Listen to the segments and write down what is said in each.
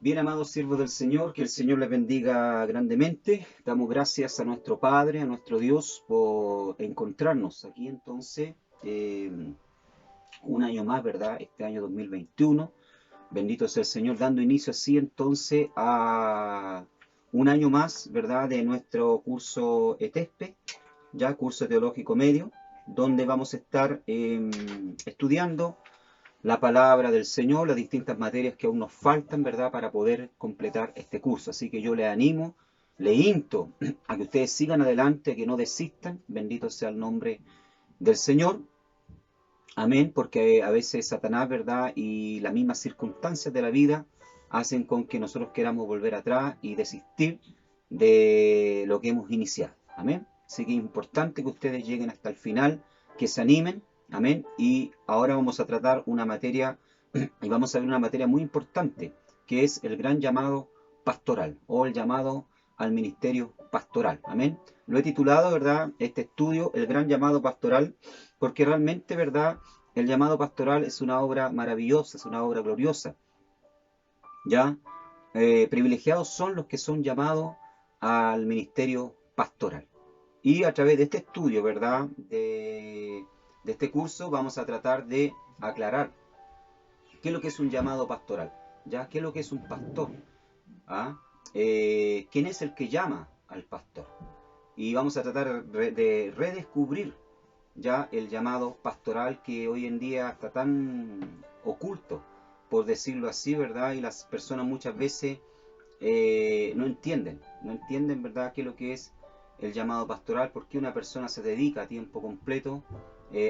Bien, amados siervos del Señor, que el Señor les bendiga grandemente. Damos gracias a nuestro Padre, a nuestro Dios, por encontrarnos aquí entonces eh, un año más, ¿verdad? Este año 2021. Bendito sea el Señor, dando inicio así entonces a un año más, ¿verdad? De nuestro curso ETESPE, ya curso teológico medio, donde vamos a estar estudiando la palabra del Señor, las distintas materias que aún nos faltan, ¿verdad?, para poder completar este curso. Así que yo le animo, le insto a que ustedes sigan adelante, a que no desistan. Bendito sea el nombre del Señor. Amén, porque a veces Satanás, ¿verdad?, y las mismas circunstancias de la vida hacen con que nosotros queramos volver atrás y desistir de lo que hemos iniciado. Amén. Así que es importante que ustedes lleguen hasta el final, que se animen. Amén. Y ahora vamos a tratar una materia, y vamos a ver una materia muy importante, que es el gran llamado pastoral, o el llamado al ministerio pastoral. Amén. Lo he titulado, ¿verdad?, este estudio, el gran llamado pastoral, porque realmente, ¿verdad?, el llamado pastoral es una obra maravillosa, es una obra gloriosa. ¿Ya? Privilegiados son los que son llamados al ministerio pastoral. Y a través de este estudio, ¿verdad?, de este curso, vamos a tratar de aclarar qué es lo que es un llamado pastoral, ¿ya? ¿Qué es lo que es un pastor? ¿Ah? ¿Quién es el que llama al pastor? Y vamos a tratar de redescubrir ya el llamado pastoral que hoy en día está tan oculto, por decirlo así, ¿verdad? Y las personas muchas veces no entienden, ¿verdad?, qué es lo que es el llamado pastoral, por qué una persona se dedica a tiempo completo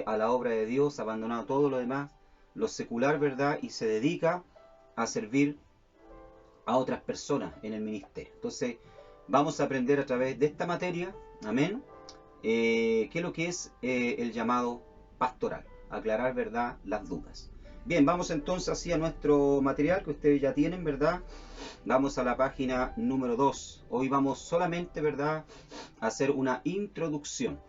a la obra de Dios, abandonado todo lo demás, lo secular, ¿verdad?, y se dedica a servir a otras personas en el ministerio. Entonces, vamos a aprender a través de esta materia, amén, qué es lo que es el llamado pastoral, aclarar, ¿verdad?, las dudas. Bien, vamos entonces así a nuestro material que ustedes ya tienen, ¿verdad? Vamos a la página número 2. Hoy vamos solamente, ¿verdad?, a hacer una introducción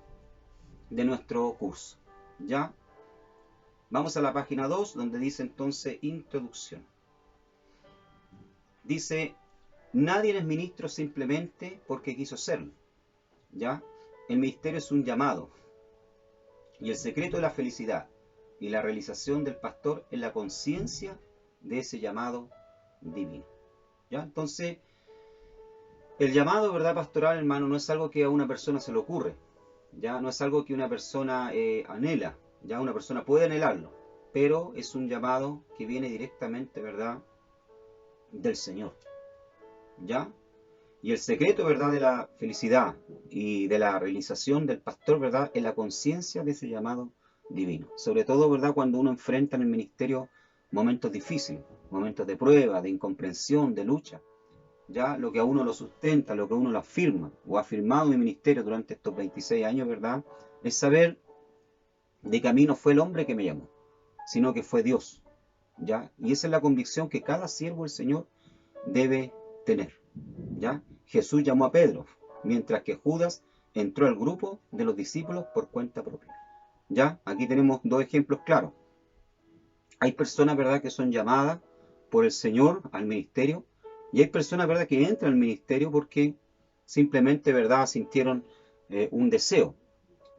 de nuestro curso. ¿Ya? Vamos a la página 2 donde dice entonces introducción. Dice, nadie es ministro simplemente porque quiso serlo. ¿Ya? El ministerio es un llamado. Y el secreto de la felicidad y la realización del pastor es la conciencia de ese llamado divino. ¿Ya? Entonces, el llamado, ¿verdad?, pastoral, hermano, no es algo que a una persona se le ocurre. Ya no es algo que una persona anhela. Ya una persona puede anhelarlo, pero es un llamado que viene directamente, ¿verdad?, del Señor. ¿Ya? Y el secreto, ¿verdad?, de la felicidad y de la realización del pastor, ¿verdad?, es la conciencia de ese llamado divino. Sobre todo, ¿verdad?, cuando uno enfrenta en el ministerio momentos difíciles, momentos de prueba, de incomprensión, de lucha. Ya lo que a uno lo sustenta, lo que a uno lo afirma, o ha afirmado mi ministerio durante estos 26 años, ¿verdad?, es saber de que a mí no fue el hombre que me llamó, sino que fue Dios. ¿Ya? Y esa es la convicción que cada siervo del Señor debe tener. ¿Ya? Jesús llamó a Pedro, mientras que Judas entró al grupo de los discípulos por cuenta propia. ¿Ya? Aquí tenemos dos ejemplos claros. Hay personas, ¿verdad?, que son llamadas por el Señor al ministerio, y hay personas, ¿verdad?, que entran al ministerio porque simplemente, ¿verdad?, sintieron un deseo.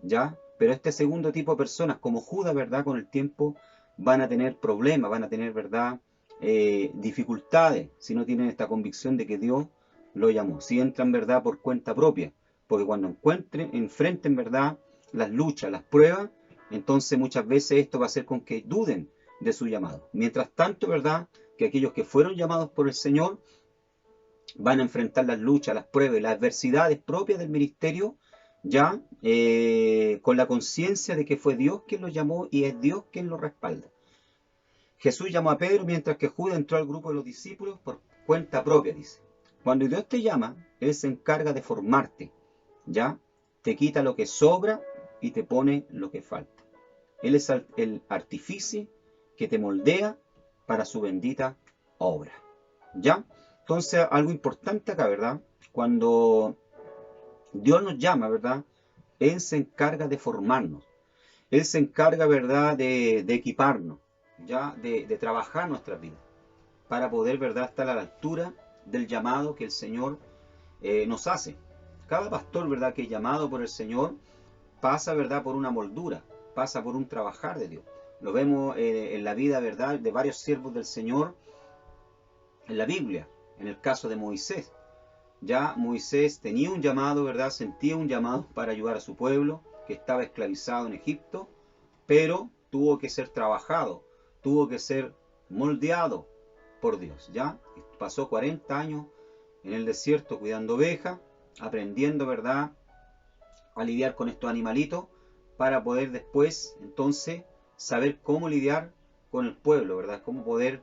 ¿Ya? Pero este segundo tipo de personas, como Judas, ¿verdad?, con el tiempo van a tener problemas, van a tener, ¿verdad?, dificultades si no tienen esta convicción de que Dios lo llamó. Si entran, ¿verdad?, por cuenta propia, porque cuando enfrenten, ¿verdad?, las luchas, las pruebas, entonces muchas veces esto va a hacer con que duden de su llamado. Mientras tanto, ¿verdad?, que aquellos que fueron llamados por el Señor van a enfrentar las luchas, las pruebas y las adversidades propias del ministerio, ya con la conciencia de que fue Dios quien los llamó y es Dios quien los respalda. Jesús llamó a Pedro mientras que Judas entró al grupo de los discípulos por cuenta propia, dice. Cuando Dios te llama, Él se encarga de formarte, ¿ya? Te quita lo que sobra y te pone lo que falta. Él es el artífice que te moldea para su bendita obra, ¿ya? Entonces, algo importante acá, ¿verdad? Cuando Dios nos llama, ¿verdad?, Él se encarga de formarnos. Él se encarga, ¿verdad?, de equiparnos, ¿ya? De trabajar nuestras vidas. para poder, ¿verdad?, estar a la altura del llamado que el Señor nos hace. Cada pastor, ¿verdad?, que es llamado por el Señor pasa, ¿verdad?, por una moldura, pasa por un trabajar de Dios. Lo vemos en la vida, ¿verdad?, de varios siervos del Señor en la Biblia. En el caso de Moisés, ya Moisés tenía un llamado, ¿verdad?, sentía un llamado para ayudar a su pueblo que estaba esclavizado en Egipto, pero tuvo que ser trabajado, tuvo que ser moldeado por Dios, ¿ya? Pasó 40 años en el desierto cuidando ovejas, aprendiendo, ¿verdad?, a lidiar con estos animalitos, para poder después, entonces, saber cómo lidiar con el pueblo, ¿verdad? Cómo poder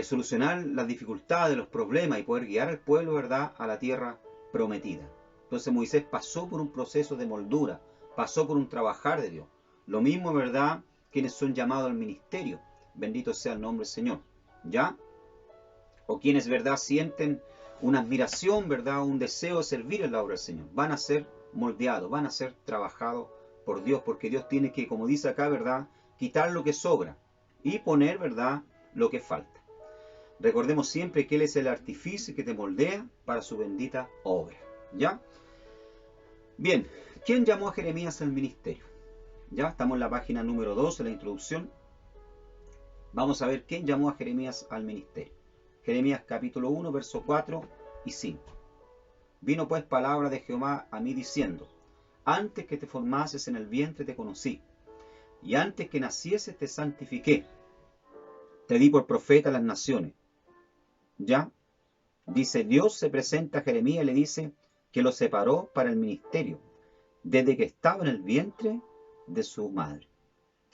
solucionar las dificultades, los problemas y poder guiar al pueblo, ¿verdad?, a la tierra prometida. Entonces Moisés pasó por un proceso de moldura, pasó por un trabajar de Dios. Lo mismo, ¿verdad?, quienes son llamados al ministerio. Bendito sea el nombre del Señor, ¿ya? O quienes, ¿verdad?, sienten una admiración, ¿verdad?, un deseo de servir en la obra del Señor. Van a ser moldeados, van a ser trabajados por Dios, porque Dios tiene que, como dice acá, ¿verdad?, quitar lo que sobra y poner, ¿verdad?, lo que falta. Recordemos siempre que Él es el artífice que te moldea para su bendita obra, ¿ya? Bien, ¿quién llamó a Jeremías al ministerio? Ya estamos en la página número 2 de la introducción. Vamos a ver quién llamó a Jeremías al ministerio. Jeremías capítulo 1, versos 4 y 5. Vino pues palabra de Jehová a mí diciendo: antes que te formases en el vientre te conocí, y antes que nacieses te santifiqué. Te di por profeta a las naciones. ¿Ya? Dice, Dios se presenta a Jeremías y le dice que lo separó para el ministerio, desde que estaba en el vientre de su madre.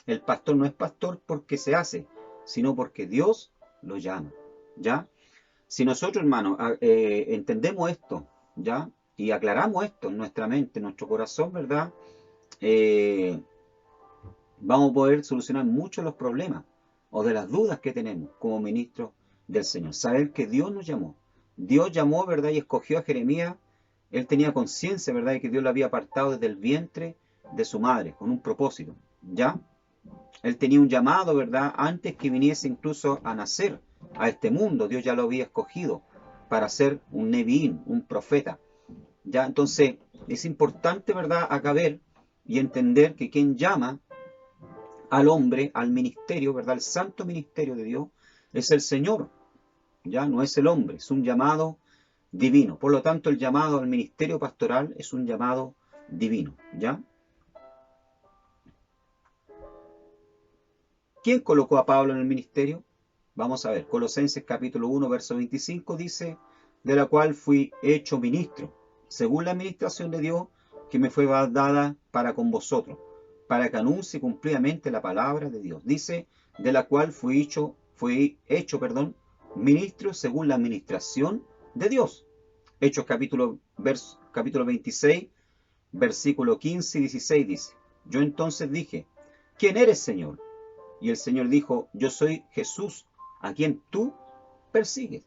El pastor no es pastor porque se hace, sino porque Dios lo llama, ¿ya? Si nosotros, hermanos, entendemos esto, ¿ya?, y aclaramos esto en nuestra mente, en nuestro corazón, ¿verdad?, vamos a poder solucionar muchos de los problemas o de las dudas que tenemos como ministros del Señor. Saber que Dios nos llamó. Dios llamó, ¿verdad?, y escogió a Jeremías. Él tenía conciencia, ¿verdad?, de que Dios lo había apartado desde el vientre de su madre, con un propósito, ¿ya? Él tenía un llamado, ¿verdad?, antes que viniese incluso a nacer a este mundo. Dios ya lo había escogido para ser un neviín, un profeta, ¿ya? Entonces, es importante, ¿verdad?, acá ver y entender que quien llama al hombre, al ministerio, ¿verdad?, al santo ministerio de Dios, es el Señor, ya no es el hombre, es un llamado divino. Por lo tanto, el llamado al ministerio pastoral es un llamado divino, ¿ya? ¿Quién colocó a Pablo en el ministerio? Vamos a ver, Colosenses capítulo 1, verso 25 dice, de la cual fui hecho ministro, según la administración de Dios que me fue dada para con vosotros, para que anuncie cumplidamente la palabra de Dios. Dice, de la cual fui hecho, ministro según la administración de Dios. Hechos capítulo 26, versículo 15 y 16 dice, yo entonces dije, ¿quién eres, Señor? Y el Señor dijo, yo soy Jesús, a quien tú persigues.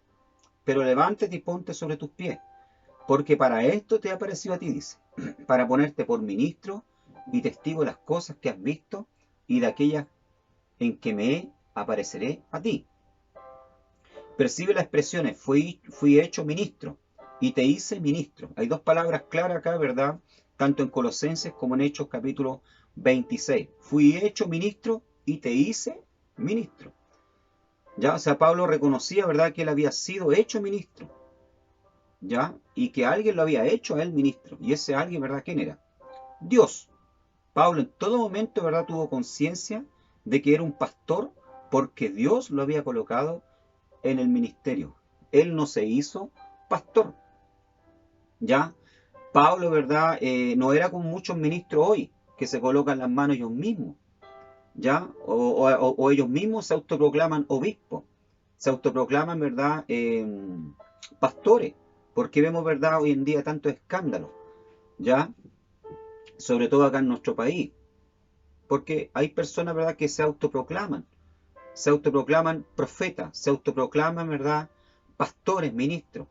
Pero levántate y ponte sobre tus pies, porque para esto te ha aparecido a ti, dice, para ponerte por ministro y testigo de las cosas que has visto y de aquellas en que me apareceré a ti. Percibe las expresiones, fui hecho ministro y te hice ministro. Hay dos palabras claras acá, ¿verdad? Tanto en Colosenses como en Hechos capítulo 26. Fui hecho ministro y te hice ministro. Ya, o sea, Pablo reconocía, ¿verdad?, que él había sido hecho ministro, ¿ya? Y que alguien lo había hecho a él ministro. Y ese alguien, ¿verdad?, ¿quién era? Dios. Pablo en todo momento, ¿verdad?, tuvo conciencia de que era un pastor porque Dios lo había colocado en el ministerio. Él no se hizo pastor, ¿ya? Pablo, ¿verdad?, no era como muchos ministros hoy, que se colocan las manos ellos mismos, ¿ya? O ellos mismos se autoproclaman obispos, se autoproclaman, ¿verdad?, pastores, porque vemos, ¿verdad?, hoy en día tantos escándalos, ¿ya? Sobre todo acá en nuestro país, porque hay personas, ¿verdad?, que se autoproclaman profetas, se autoproclaman, ¿verdad?, pastores, ministros.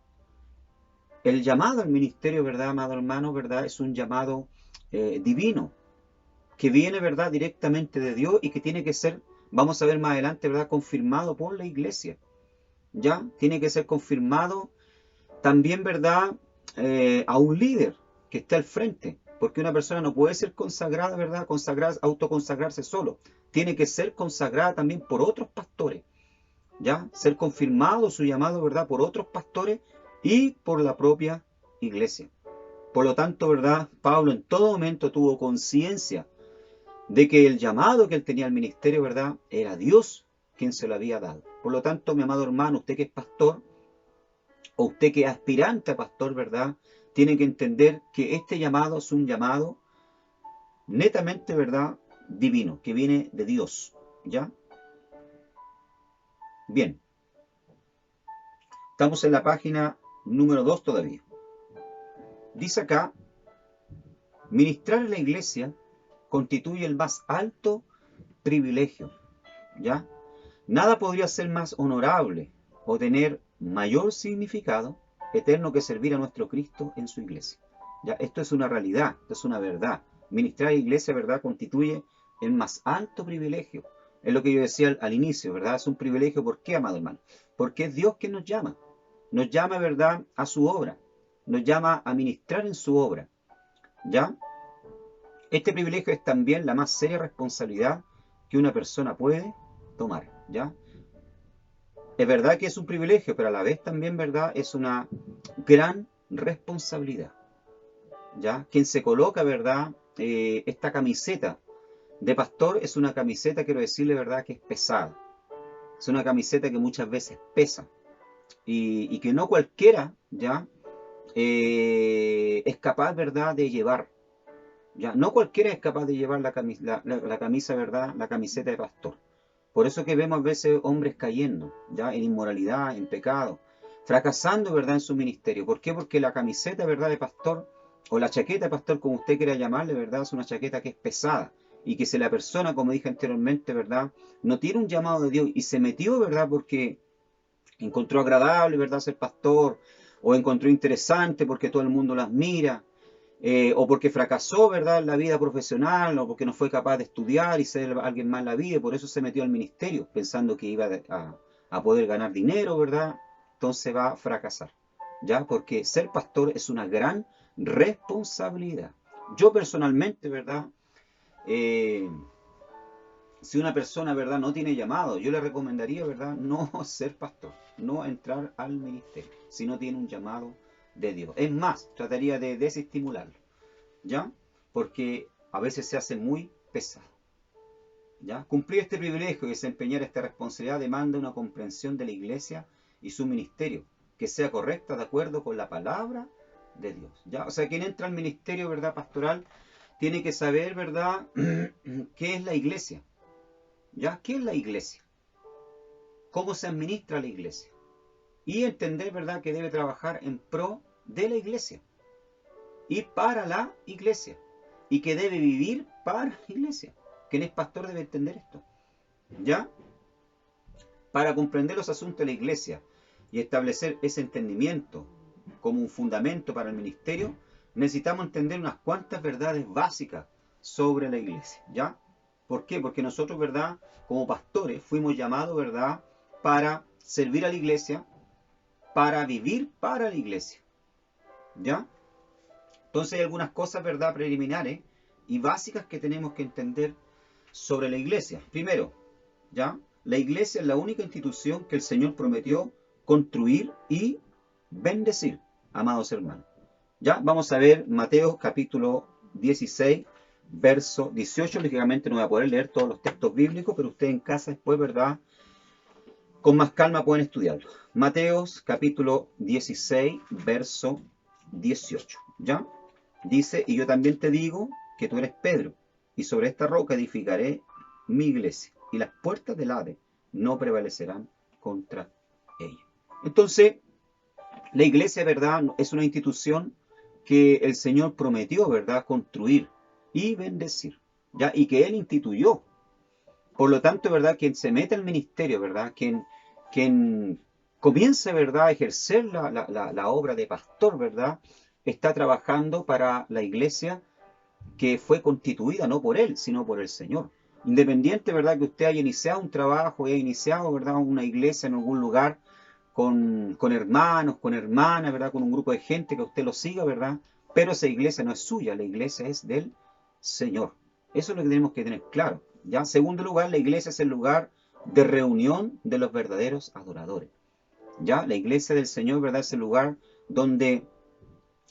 El llamado al ministerio, ¿verdad, amado hermano?, ¿verdad?, es un llamado divino, que viene, ¿verdad?, directamente de Dios y que tiene que ser, vamos a ver más adelante, ¿verdad?, confirmado por la iglesia, ¿ya? Tiene que ser confirmado también, ¿verdad? A un líder que esté al frente, porque una persona no puede ser consagrada, ¿verdad? Autoconsagrarse solo. Tiene que ser consagrada también por otros pastores, ¿ya? Ser confirmado su llamado, ¿verdad? Por otros pastores y por la propia iglesia. Por lo tanto, ¿verdad? Pablo en todo momento tuvo conciencia de que el llamado que él tenía al ministerio, ¿verdad? Era Dios quien se lo había dado. Por lo tanto, mi amado hermano, usted que es pastor, o usted que es aspirante a pastor, ¿verdad? Tiene que entender que este llamado es un llamado netamente, ¿verdad? Divino, que viene de Dios, ¿ya? Bien, estamos en la página número 2 todavía. Dice acá, ministrar en la iglesia constituye el más alto privilegio, ¿ya? Nada podría ser más honorable o tener mayor significado eterno que servir a nuestro Cristo en su iglesia. ¿Ya? Esto es una realidad, esto es una verdad. Ministrar a la iglesia, ¿verdad?, constituye el más alto privilegio. Es lo que yo decía al inicio, ¿verdad? Es un privilegio. ¿Por qué, amado hermano? Porque es Dios quien nos llama. Nos llama, ¿verdad?, a su obra. Nos llama a ministrar en su obra. ¿Ya? Este privilegio es también la más seria responsabilidad que una persona puede tomar. ¿Ya? Es verdad que es un privilegio, pero a la vez también, ¿verdad?, es una gran responsabilidad. ¿Ya? Quien se coloca, ¿verdad?, esta camiseta de pastor es una camiseta, quiero decirle, ¿verdad?, que es pesada. Es una camiseta que muchas veces pesa y que no cualquiera, ¿ya?, es capaz, ¿verdad?, de llevar. ¿Ya? No cualquiera es capaz de llevar la camisa, ¿verdad?, la camiseta de pastor. Por eso que vemos a veces hombres cayendo, ¿ya?, en inmoralidad, en pecado, fracasando, ¿verdad?, en su ministerio. ¿Por qué? Porque la camiseta, ¿verdad?, de pastor, o la chaqueta de pastor, como usted quiera llamarle, ¿verdad?, es una chaqueta que es pesada. Y que si la persona, como dije anteriormente, ¿verdad?, no tiene un llamado de Dios y se metió, ¿verdad?, porque encontró agradable, ¿verdad?, ser pastor, o encontró interesante porque todo el mundo las mira, o porque fracasó, ¿verdad?, en la vida profesional, o porque no fue capaz de estudiar y ser alguien más en la vida, y por eso se metió al ministerio, pensando que iba a poder ganar dinero, ¿verdad? Entonces va a fracasar, ¿ya? Porque ser pastor es una gran responsabilidad. Yo personalmente, ¿verdad?, si una persona, ¿verdad?, no tiene llamado, yo le recomendaría, ¿verdad?, no ser pastor, no entrar al ministerio, si no tiene un llamado de Dios. Es más, trataría de desestimularlo, ¿ya? Porque a veces se hace muy pesado, ¿ya? Cumplir este privilegio y desempeñar esta responsabilidad demanda una comprensión de la iglesia y su ministerio, que sea correcta de acuerdo con la palabra de Dios, ¿ya? O sea, quien entra al ministerio, ¿verdad?, pastoral, tiene que saber, ¿verdad?, qué es la iglesia. ¿Ya? ¿Qué es la iglesia? ¿Cómo se administra la iglesia? Y entender, ¿verdad?, que debe trabajar en pro de la iglesia y para la iglesia. Y que debe vivir para la iglesia. Quien es pastor debe entender esto. ¿Ya? Para comprender los asuntos de la iglesia y establecer ese entendimiento como un fundamento para el ministerio, necesitamos entender unas cuantas verdades básicas sobre la iglesia. ¿Ya? ¿Por qué? Porque nosotros, ¿verdad?, como pastores fuimos llamados, ¿verdad?, para servir a la iglesia, para vivir para la iglesia. ¿Ya? Entonces hay algunas cosas, ¿verdad?, preliminares y básicas que tenemos que entender sobre la iglesia. Primero, ¿ya?, la iglesia es la única institución que el Señor prometió construir y bendecir, amados hermanos. ¿Ya? Vamos a ver Mateo capítulo 16, verso 18. Lógicamente no voy a poder leer todos los textos bíblicos, pero ustedes en casa después, ¿verdad?, con más calma pueden estudiarlo. Mateo capítulo 16, verso 18. ¿Ya? Dice, y yo también te digo que tú eres Pedro, y sobre esta roca edificaré mi iglesia, y las puertas del Hades no prevalecerán contra ella. Entonces, la iglesia, ¿verdad?, es una institución que el Señor prometió, ¿verdad?, construir y bendecir, ¿ya? Y que Él instituyó. Por lo tanto, ¿verdad?, quien se mete al ministerio, ¿verdad?, quien comience, ¿verdad?, a ejercer la obra de pastor, ¿verdad?, está trabajando para la iglesia que fue constituida no por Él, sino por el Señor. Independiente, ¿verdad?, que usted haya iniciado un trabajo, haya iniciado, ¿verdad?, una iglesia en algún lugar, con hermanos, con hermanas, ¿verdad? Con un grupo de gente que usted lo siga, ¿verdad? Pero esa iglesia no es suya, la iglesia es del Señor. Eso es lo que tenemos que tener claro, ¿ya? En segundo lugar, la iglesia es el lugar de reunión de los verdaderos adoradores, ¿ya? La iglesia del Señor, ¿verdad? Es el lugar donde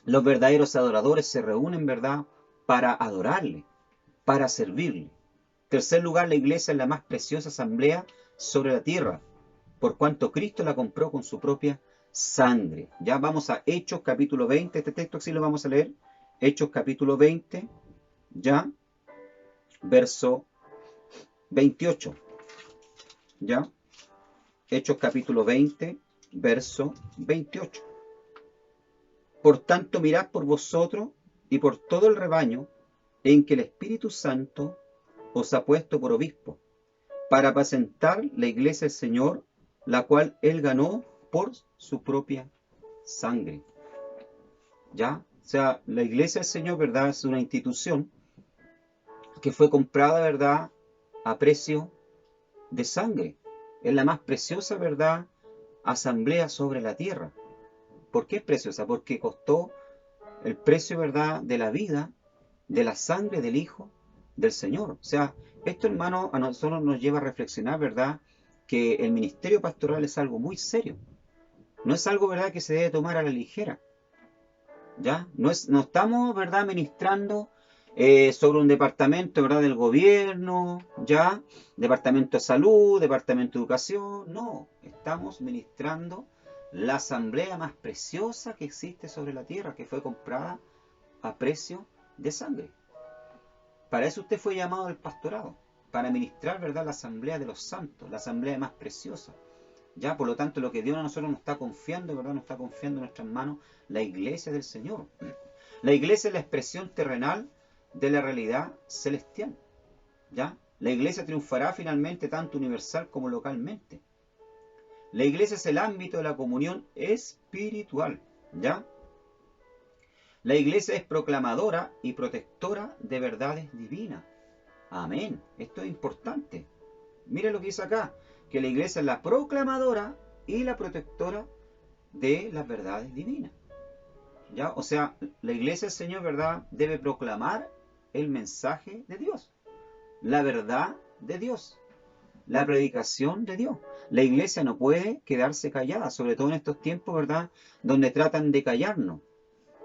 los verdaderos adoradores se reúnen, ¿verdad? Para adorarle, para servirle. En tercer lugar, la iglesia es la más preciosa asamblea sobre la tierra, por cuanto Cristo la compró con su propia sangre. Ya vamos a Hechos capítulo 20, este texto sí lo vamos a leer. Hechos capítulo 20, ya, verso 28. Ya, Hechos capítulo 20, verso 28. Por tanto, mirad por vosotros y por todo el rebaño en que el Espíritu Santo os ha puesto por obispo, para apacentar la iglesia del Señor, la cual él ganó por su propia sangre. ¿Ya? O sea, la iglesia del Señor, ¿verdad? Es una institución que fue comprada, ¿verdad? A precio de sangre. Es la más preciosa, ¿verdad? Asamblea sobre la tierra. ¿Por qué es preciosa? Porque costó el precio, ¿verdad? De la vida, de la sangre del Hijo del Señor. O sea, esto, hermano, a nosotros nos lleva a reflexionar, ¿verdad? Que el ministerio pastoral es algo muy serio. No es algo, ¿verdad?, que se debe tomar a la ligera. ¿Ya? No estamos, ¿verdad?, ministrando sobre un departamento, ¿verdad?, del gobierno, ¿ya? Departamento de salud, departamento de educación. No, estamos ministrando la asamblea más preciosa que existe sobre la tierra, que fue comprada a precio de sangre. Para eso usted fue llamado al pastorado, para ministrar, ¿verdad?, la asamblea de los santos, la asamblea más preciosa. Ya, por lo tanto, lo que Dios a nosotros nos está confiando, ¿verdad? Nos está confiando en nuestras manos la iglesia del Señor. La iglesia es la expresión terrenal de la realidad celestial. ¿Ya? La iglesia triunfará finalmente tanto universal como localmente. La iglesia es el ámbito de la comunión espiritual. ¿Ya? La iglesia es proclamadora y protectora de verdades divinas. Amén. Esto es importante. Mire lo que dice acá, que la iglesia es la proclamadora y la protectora de las verdades divinas. ¿Ya? O sea, la iglesia del Señor, ¿verdad?, debe proclamar el mensaje de Dios, la verdad de Dios, la predicación de Dios. La iglesia no puede quedarse callada, sobre todo en estos tiempos, ¿verdad?, donde tratan de callarnos,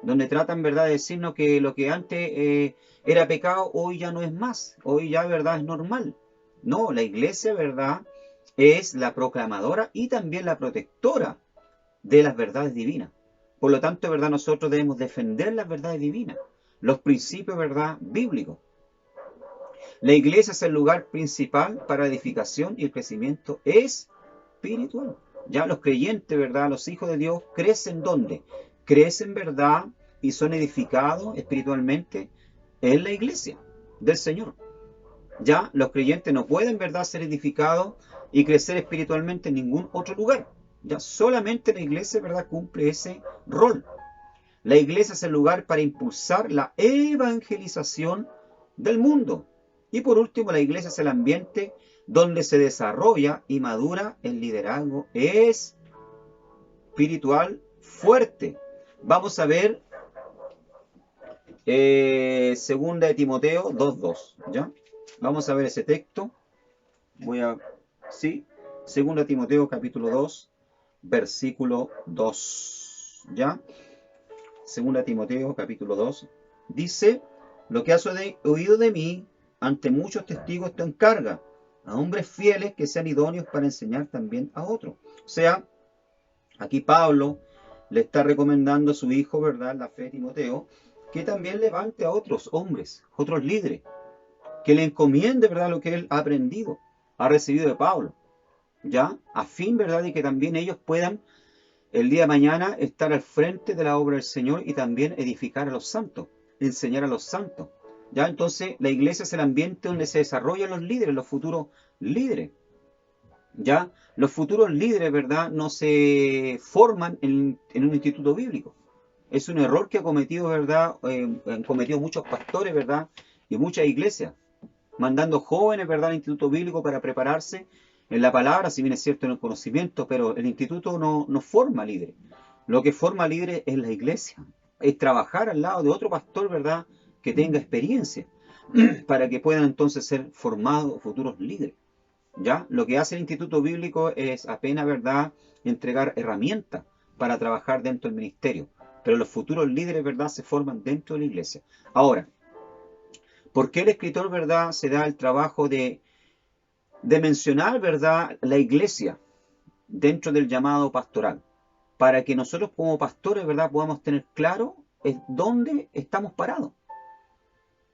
donde tratan, ¿verdad?, de decirnos que lo que antes era pecado, hoy ya no es más, hoy ya, ¿verdad?, es normal. No, la iglesia, ¿verdad?, es la proclamadora y también la protectora de las verdades divinas. Por lo tanto, ¿verdad?, nosotros debemos defender las verdades divinas, los principios, ¿verdad?, bíblicos. La iglesia es el lugar principal para la edificación y el crecimiento espiritual. Ya los creyentes, ¿verdad?, los hijos de Dios, crecen ¿dónde? Crecen, ¿verdad?, y son edificados espiritualmente en la iglesia del Señor. Ya los creyentes no pueden, ¿verdad?, ser edificados y crecer espiritualmente en ningún otro lugar. Ya solamente la iglesia, ¿verdad?, cumple ese rol. La iglesia es el lugar para impulsar la evangelización del mundo. Y por último, la iglesia es el ambiente donde se desarrolla y madura el liderazgo espiritual fuerte. Vamos a ver segunda de Timoteo 2:2, ¿ya? Vamos a ver ese texto. Segunda de Timoteo capítulo 2, versículo 2, ¿ya? Segunda de Timoteo capítulo 2 dice: lo que has oído de mí ante muchos testigos te encarga, a hombres fieles que sean idóneos para enseñar también a otros. O sea, aquí Pablo le está recomendando a su hijo, ¿verdad?, la fe de Timoteo, que también levante a otros hombres, otros líderes, que le encomiende, ¿verdad?, lo que él ha aprendido, ha recibido de Pablo, ¿ya? A fin, ¿verdad?, de que también ellos puedan el día de mañana estar al frente de la obra del Señor y también edificar a los santos, enseñar a los santos. ¿Ya? Entonces, la iglesia es el ambiente donde se desarrollan los líderes, los futuros líderes. ¿Ya? Los futuros líderes, ¿verdad?, no se forman en un instituto bíblico. Es un error que ha cometido, ¿verdad?, han cometido muchos pastores, ¿verdad?, y muchas iglesias, mandando jóvenes, ¿verdad?, al instituto bíblico para prepararse en la palabra, si bien es cierto en el conocimiento, pero el instituto no forma líderes. Lo que forma líderes es la iglesia, es trabajar al lado de otro pastor, ¿verdad?, que tenga experiencia, para que puedan entonces ser formados futuros líderes. ¿Ya? Lo que hace el Instituto Bíblico es apenas, ¿verdad?, entregar herramientas para trabajar dentro del ministerio. Pero los futuros líderes, ¿verdad?, se forman dentro de la iglesia. Ahora, ¿por qué el escritor, ¿verdad?, se da el trabajo de mencionar, ¿verdad?, la iglesia dentro del llamado pastoral? Para que nosotros como pastores, ¿verdad?, podamos tener claro dónde estamos parados,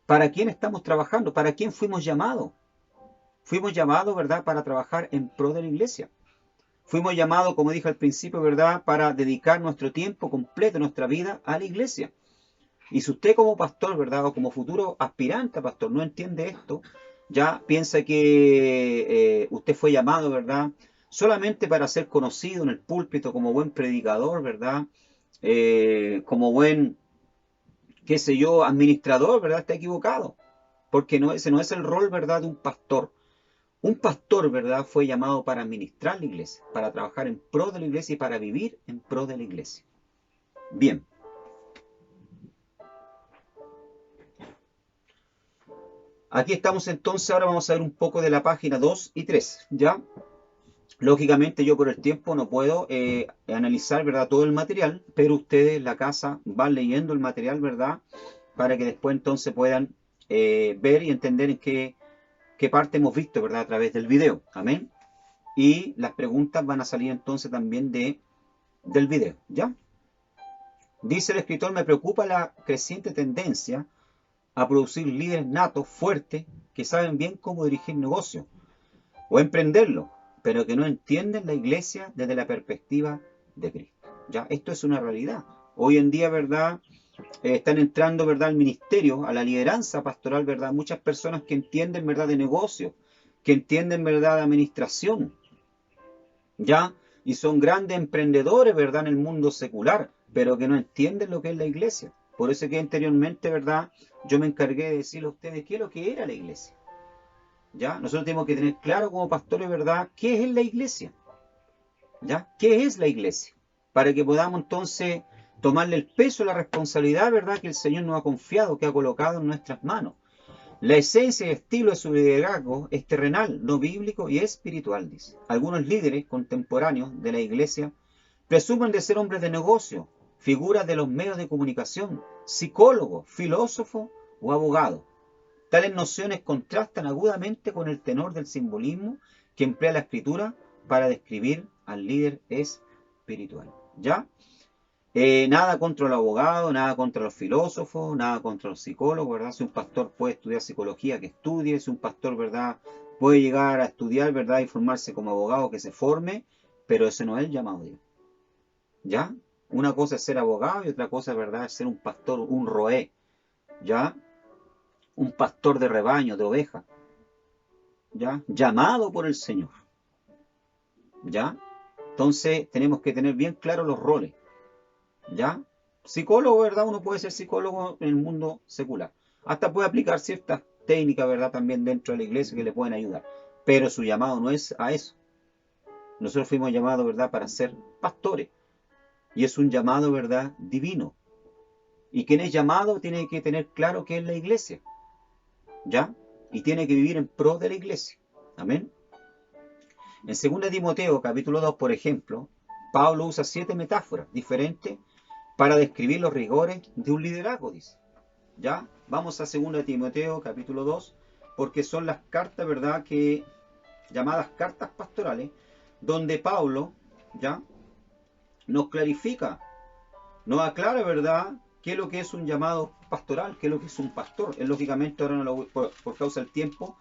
para quién estamos trabajando, para quién fuimos llamados. Fuimos llamados, ¿verdad?, para trabajar en pro de la iglesia. Fuimos llamados, como dije al principio, ¿verdad?, para dedicar nuestro tiempo completo, nuestra vida a la iglesia. Y si usted como pastor, ¿verdad?, o como futuro aspirante a pastor no entiende esto, ya piensa que usted fue llamado, ¿verdad?, solamente para ser conocido en el púlpito como buen predicador, ¿verdad?, como buen, qué sé yo, administrador, ¿verdad?, está equivocado. Porque ese no es el rol, ¿verdad?, de un pastor. Un pastor, ¿verdad?, fue llamado para administrar la iglesia, para trabajar en pro de la iglesia y para vivir en pro de la iglesia. Bien. Aquí estamos entonces, ahora vamos a ver un poco de la página 2 y 3, ¿ya? Lógicamente yo por el tiempo no puedo analizar, ¿verdad?, todo el material, pero ustedes en la casa van leyendo el material, ¿verdad?, para que después entonces puedan ver y entender en qué parte hemos visto, ¿verdad?, a través del video. Amén. Y las preguntas van a salir entonces también del video, ¿ya? Dice el escritor, me preocupa la creciente tendencia a producir líderes natos, fuertes, que saben bien cómo dirigir negocios o emprenderlo, pero que no entienden la iglesia desde la perspectiva de Cristo. ¿Ya? Esto es una realidad. Hoy en día, ¿verdad?, están entrando, ¿verdad?, al ministerio, a la lideranza pastoral, ¿verdad?, muchas personas que entienden, ¿verdad?, de negocios, que entienden, ¿verdad?, de administración, ¿ya? Y son grandes emprendedores, ¿verdad?, en el mundo secular, pero que no entienden lo que es la iglesia. Por eso que anteriormente, ¿verdad?, yo me encargué de decirle a ustedes qué es lo que era la iglesia. ¿Ya? Nosotros tenemos que tener claro como pastores, ¿verdad?, qué es la iglesia. ¿Ya? ¿Qué es la iglesia? Para que podamos entonces tomarle el peso, la responsabilidad, ¿verdad?, que el Señor nos ha confiado, que ha colocado en nuestras manos. La esencia y estilo de su liderazgo es terrenal, no bíblico y espiritual, dice. Algunos líderes contemporáneos de la iglesia presumen de ser hombres de negocio, figuras de los medios de comunicación, psicólogos, filósofos o abogados. Tales nociones contrastan agudamente con el tenor del simbolismo que emplea la escritura para describir al líder espiritual. ¿Ya? Nada contra el abogado, nada contra los filósofos, nada contra los psicólogos, ¿verdad? Si un pastor puede estudiar psicología, que estudie. Si un pastor, ¿verdad?, puede llegar a estudiar, ¿verdad?, y formarse como abogado, que se forme, pero ese no es el llamado de Dios. ¿Ya? Una cosa es ser abogado y otra cosa, ¿verdad?, es ser un pastor, un roé. ¿Ya? Un pastor de rebaño, de ovejas. ¿Ya? Llamado por el Señor. ¿Ya? Entonces tenemos que tener bien claros los roles. ¿Ya? Psicólogo, ¿verdad? Uno puede ser psicólogo en el mundo secular. Hasta puede aplicar ciertas técnicas, ¿verdad?, también dentro de la iglesia que le pueden ayudar. Pero su llamado no es a eso. Nosotros fuimos llamados, ¿verdad?, para ser pastores. Y es un llamado, ¿verdad?, divino. Y quien es llamado tiene que tener claro qué es la iglesia. ¿Ya? Y tiene que vivir en pro de la iglesia. Amén. En 2 Timoteo, capítulo 2, por ejemplo, Pablo usa 7 metáforas diferentes para describir los rigores de un liderazgo, dice. ¿Ya? Vamos a 2 Timoteo, capítulo 2, porque son las cartas, ¿verdad?, que llamadas cartas pastorales, donde Pablo, ¿ya?, nos clarifica, nos aclara, ¿verdad?, qué es lo que es un llamado pastoral, qué es lo que es un pastor. Lógicamente ahora por causa del tiempo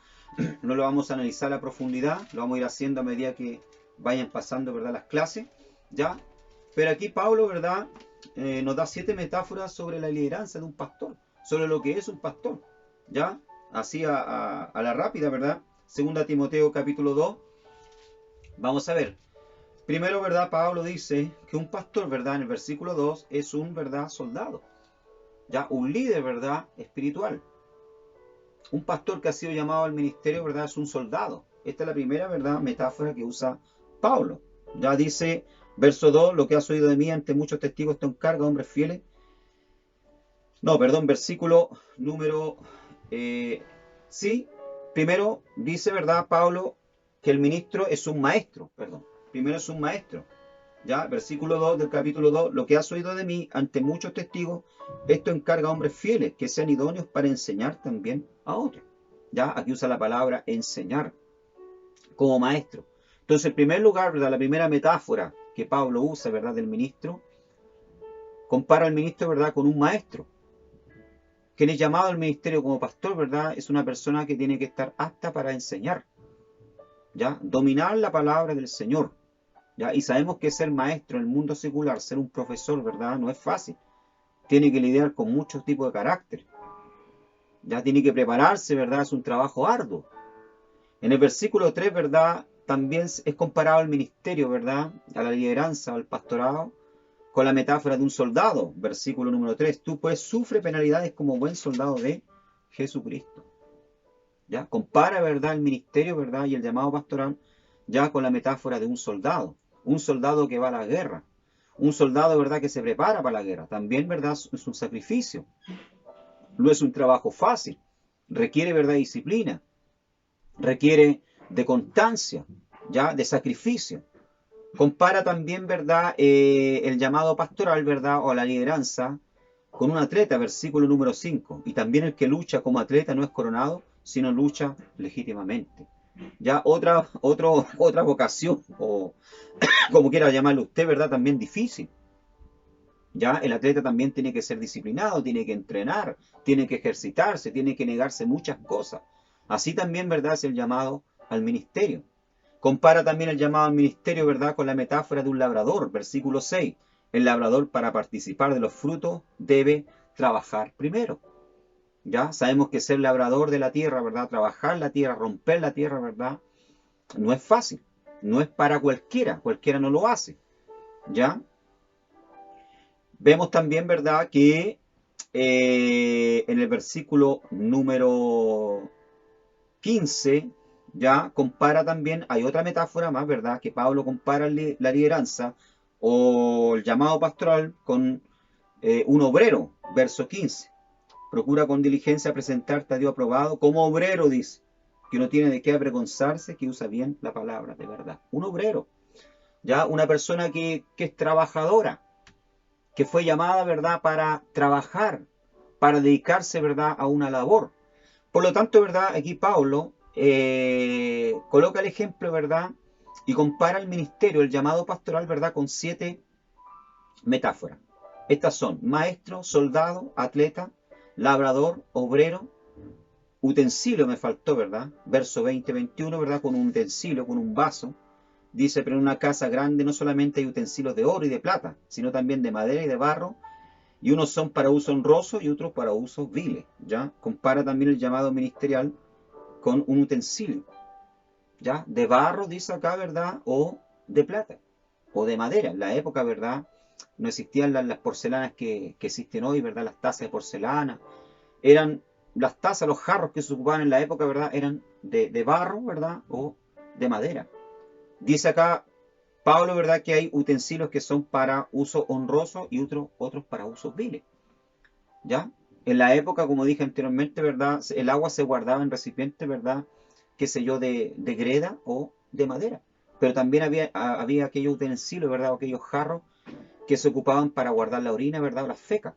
no lo vamos a analizar a profundidad, lo vamos a ir haciendo a medida que vayan pasando, ¿verdad?, las clases, ¿ya? Pero aquí Pablo, ¿verdad?, nos da 7 metáforas sobre la lideranza de un pastor, sobre lo que es un pastor, ¿ya? Así a la rápida, ¿verdad? 2 Timoteo capítulo 2, vamos a ver. Primero, ¿verdad?, Pablo dice que un pastor, ¿verdad?, en el versículo 2 es un, ¿verdad?, soldado, ¿ya? Un líder, ¿verdad?, espiritual. Un pastor que ha sido llamado al ministerio, ¿verdad?, es un soldado. Esta es la primera, ¿verdad?, metáfora que usa Pablo. Ya dice, verso 2, lo que has oído de mí ante muchos testigos te encarga, hombres fieles. No, perdón, versículo número... sí, primero dice, ¿verdad, Pablo, que el ministro es un maestro? Perdón, primero es un maestro. Ya, versículo 2 del capítulo 2, lo que has oído de mí ante muchos testigos, esto encarga a hombres fieles que sean idóneos para enseñar también a otros. Ya, aquí usa la palabra enseñar como maestro. Entonces, en primer lugar, ¿verdad?, la primera metáfora que Pablo usa, ¿verdad?, del ministro, compara al ministro, ¿verdad?, con un maestro. Quien es llamado al ministerio como pastor, ¿verdad?, es una persona que tiene que estar apta para enseñar, ¿ya? Dominar la palabra del Señor, ¿ya? Y sabemos que ser maestro en el mundo secular, ser un profesor, ¿verdad?, no es fácil. Tiene que lidiar con muchos tipos de carácter. Ya tiene que prepararse, ¿verdad? Es un trabajo arduo. En el versículo 3, ¿verdad?, también es comparado al ministerio, ¿verdad?, a la lideranza, al pastorado, con la metáfora de un soldado. Versículo número 3, tú pues sufre penalidades como buen soldado de Jesucristo. ¿Ya? Compara, ¿verdad?, el ministerio, ¿verdad?, y el llamado pastoral ya con la metáfora de un soldado que va a la guerra, un soldado, ¿verdad?, que se prepara para la guerra. También, ¿verdad?, es un sacrificio, no es un trabajo fácil, requiere, ¿verdad?, disciplina, requiere de constancia, ya, de sacrificio. Compara también, ¿verdad?, el llamado pastoral, ¿verdad?, o la lideranza con un atleta, versículo número 5. Y también el que lucha como atleta no es coronado, sino lucha legítimamente. Ya otra vocación, o como quiera llamarlo usted, ¿verdad?, también difícil. Ya el atleta también tiene que ser disciplinado, tiene que entrenar, tiene que ejercitarse, tiene que negarse muchas cosas. Así también, ¿verdad?, es el llamado al ministerio. Compara también el llamado al ministerio, ¿verdad?, con la metáfora de un labrador, versículo 6. El labrador, para participar de los frutos, debe trabajar primero. Ya sabemos que ser labrador de la tierra, ¿verdad?, trabajar la tierra, romper la tierra, ¿verdad?, no es fácil. No es para cualquiera no lo hace. ¿Ya? Vemos también, ¿verdad?, que en el versículo número 15, ya compara también, hay otra metáfora más, ¿verdad?, que Pablo compara la lideranza o el llamado pastoral con un obrero, verso 15. Procura con diligencia presentarte a Dios aprobado como obrero, dice, que no tiene de qué avergonzarse, que usa bien la palabra de verdad. Un obrero, ya una persona que es trabajadora, que fue llamada, ¿verdad?, para trabajar, para dedicarse, ¿verdad?, a una labor. Por lo tanto, ¿verdad?, aquí Pablo coloca el ejemplo, ¿verdad?, y compara el ministerio, el llamado pastoral, ¿verdad?, con 7 metáforas. Estas son maestro, soldado, atleta, labrador, obrero, utensilio me faltó, ¿verdad? Verso 20-21, ¿verdad? Con un utensilio, con un vaso. Dice, pero en una casa grande no solamente hay utensilios de oro y de plata, sino también de madera y de barro, y unos son para uso honroso y otros para usos viles, ¿ya? Compara también el llamado ministerial con un utensilio, ¿ya? De barro, dice acá, ¿verdad? O de plata, o de madera. En la época, ¿verdad?, no existían las porcelanas que existen hoy, ¿verdad? Las tazas de porcelana. Eran las tazas, los jarros que se ocupaban en la época, ¿verdad?, eran de barro, ¿verdad?, o de madera. Dice acá Pablo, ¿verdad?, que hay utensilios que son para uso honroso y otros para usos viles. ¿Ya? En la época, como dije anteriormente, ¿verdad?, el agua se guardaba en recipientes, ¿verdad?, qué sé yo, de greda o de madera. Pero también había aquellos utensilios, ¿verdad?, o aquellos jarros que se ocupaban para guardar la orina, ¿verdad?, o las fecas,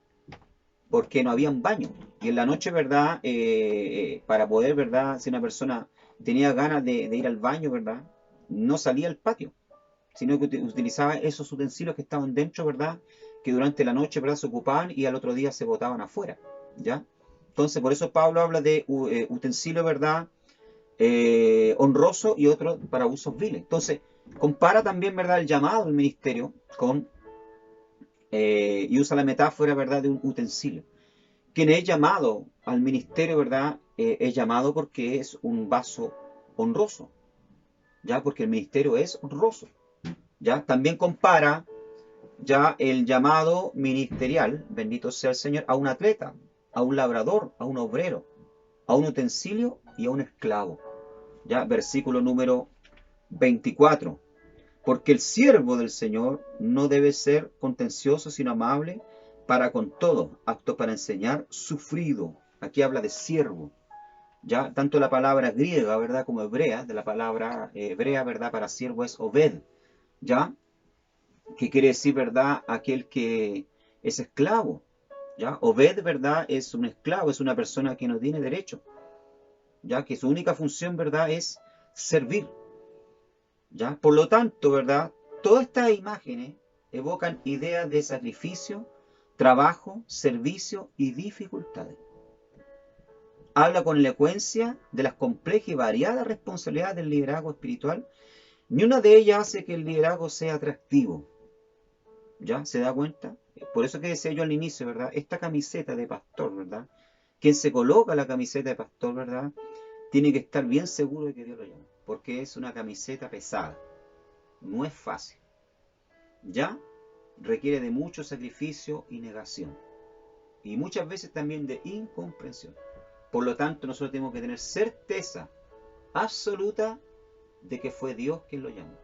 porque no habían baño. Y en la noche, ¿verdad?, para poder, ¿verdad?, si una persona tenía ganas de ir al baño, ¿verdad?, no salía al patio, sino que utilizaba esos utensilios que estaban dentro, ¿verdad?, que durante la noche, ¿verdad?, se ocupaban y al otro día se botaban afuera, ¿ya? Entonces, por eso Pablo habla de utensilios, ¿verdad?, honroso y otro para usos viles. Entonces, compara también, ¿verdad?, el llamado al ministerio con, y usa la metáfora, ¿verdad?, de un utensilio. Quien es llamado al ministerio, ¿verdad?, es llamado porque es un vaso honroso, ¿ya? Porque el ministerio es honroso, ¿ya? También compara ya el llamado ministerial, bendito sea el Señor, a un atleta, a un labrador, a un obrero, a un utensilio y a un esclavo. Ya, versículo número 24. Porque el siervo del Señor no debe ser contencioso, sino amable para con todo, apto para enseñar, sufrido. Aquí habla de siervo. Ya, tanto la palabra griega, ¿verdad?, como hebrea, de la palabra hebrea, ¿verdad?, para siervo es obed. ¿Ya? Que quiere decir, ¿verdad?, aquel que es esclavo. ¿Ya? Obed, ¿verdad?, es un esclavo, es una persona que no tiene derecho. ¿Ya? Que su única función, ¿verdad?, es servir. ¿Ya? Por lo tanto, ¿verdad?, todas estas imágenes evocan ideas de sacrificio, trabajo, servicio y dificultades. Habla con elocuencia de las complejas y variadas responsabilidades del liderazgo espiritual. Ni una de ellas hace que el liderazgo sea atractivo. ¿Ya? ¿Se da cuenta? Por eso que decía yo al inicio, ¿verdad? Esta camiseta de pastor, ¿verdad? Quien se coloca la camiseta de pastor, ¿verdad?, tiene que estar bien seguro de que Dios lo llama. Porque es una camiseta pesada. No es fácil. ¿Ya? Requiere de mucho sacrificio y negación. Y muchas veces también de incomprensión. Por lo tanto, nosotros tenemos que tener certeza absoluta de que fue Dios quien lo llamó.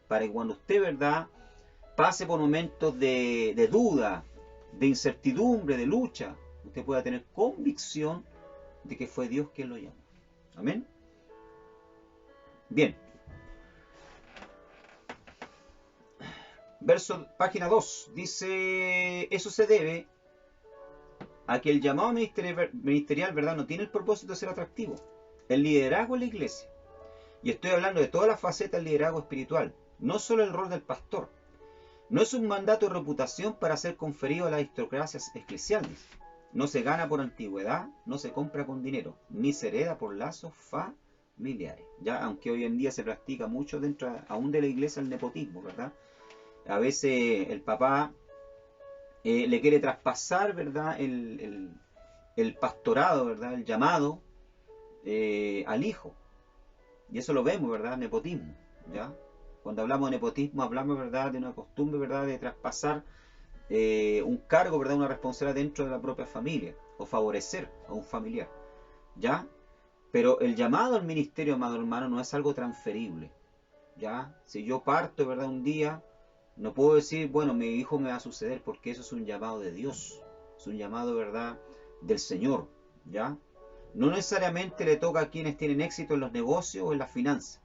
Para que cuando usted, ¿verdad?, pase por momentos de duda, de incertidumbre, de lucha, usted pueda tener convicción de que fue Dios quien lo llamó. Amén. Bien. Página 2. Dice, eso se debe a que el llamado ministerial, ¿verdad?, no tiene el propósito de ser atractivo. El liderazgo en la iglesia, y estoy hablando de todas las facetas del liderazgo espiritual, no solo el rol del pastor, no es un mandato de reputación para ser conferido a las aristocracias eclesiales. No se gana por antigüedad, no se compra con dinero, ni se hereda por lazos familiares. Ya, aunque hoy en día se practica mucho dentro aún de la iglesia el nepotismo, ¿verdad? A veces el papá le quiere traspasar, ¿verdad?, el pastorado, ¿verdad?, el llamado al hijo. Y eso lo vemos, ¿verdad? Nepotismo, ¿ya? Cuando hablamos de nepotismo, hablamos, ¿verdad?, de una costumbre, ¿verdad?, de traspasar un cargo, ¿verdad?, una responsabilidad dentro de la propia familia, o favorecer a un familiar, ¿ya? Pero el llamado al ministerio, amado hermano, no es algo transferible, ¿ya? Si yo parto, ¿verdad?, un día, no puedo decir, bueno, mi hijo me va a suceder, porque eso es un llamado de Dios, es un llamado, ¿verdad?, del Señor, ¿ya? No necesariamente le toca a quienes tienen éxito en los negocios o en las finanzas.